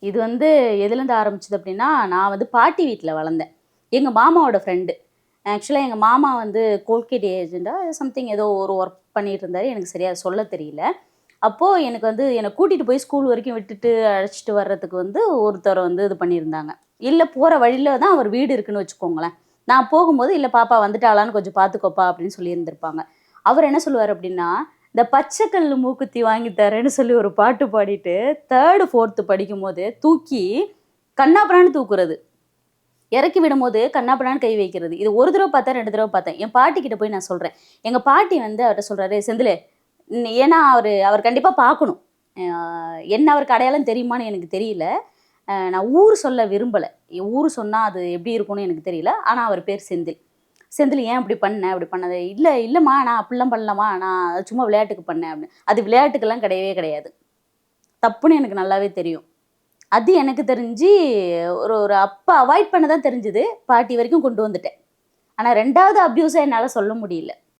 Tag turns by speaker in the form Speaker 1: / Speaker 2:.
Speaker 1: இது வந்து எதுலேருந்து ஆரம்பிச்சது அப்படின்னா, நான் வந்து பாட்டி வீட்ல வளர்ந்தேன். எங்க மாமாவோட ஃப்ரெண்டு. ஆக்சுவலா எங்க மாமா வந்து கோல்கேட் ஏஜென்ட்டா சம்திங் ஏதோ ஒரு ஒர்க் பண்ணிட்டு இருந்தாரு. எனக்கு சரியா சொல்ல தெரியல. அப்போ எனக்கு வந்து என்ன கூட்டிட்டு போய் ஸ்கூல் வரைக்கும் விட்டுட்டு அழைச்சிட்டு வர்றதுக்கு வந்து ஒருத்தர் வந்து இது பண்ணியிருந்தாங்க. இல்ல போற வழியில தான் அவர் வீடு இருக்குன்னு வச்சுக்கோங்களேன். நான் போகும்போது, "இல்ல பாப்பா வந்துட்டாளான்னு கொஞ்சம் பார்த்துக்கோப்பா" அப்படின்னு சொல்லியிருந்திருப்பாங்க. அவர் என்ன சொல்லுவாரு அப்படின்னா, இந்த பச்சை கல்லு மூக்குத்தி வாங்கி தரேன்னு சொல்லி ஒரு பாட்டு பாடிட்டு 3, 4த் படிக்கும்போது தூக்கி கண்ணாபின்னான்னு தூக்குறது. இறக்கி விடும்போது கண்ணாபின்னான்னு கை வைக்கிறது. இது ஒரு தடவ பார்த்தேன், 2 தடவ பார்த்தேன். என் பாட்டிகிட்ட போய் நான் சொல்றேன். எங்க பாட்டி வந்து அவர்ட்ட சொல்றாரு, "செந்திலு ஏன்னா அவர் கண்டிப்பா பார்க்கணும். என்ன அவருக்கு அடையாளம் தெரியுமான்னு எனக்கு தெரியல. நான் ஊர் சொல்ல விரும்பல. ஊர் சொன்னா அது எப்படி இருக்கும்னு எனக்கு தெரியல. ஆனா அவர் பேர் செந்தில். செந்தில் ஏன் இப்படி பண்ண? அப்படி பண்ணது?" "இல்ல, இல்லம்மா. நான் அப்படிலாம் பண்ணலம்மா. நான் சும்மா விளையாட்டுக்கு பண்ணேன்" அப்படின்னு. அது விளையாட்டுக்கெல்லாம் கிடையவே கிடையாது. தப்புன்னு எனக்கு நல்லாவே தெரியும். அது எனக்கு தெரிஞ்சு ஒரு ஒரு அப்ப அவாய்ட் பண்ண தான் தெரிஞ்சது. பாட்டி வரைக்கும் கொண்டு வந்துட்டேன். ஆனா 2வது அப்யூஸ என்னால சொல்ல முடியல.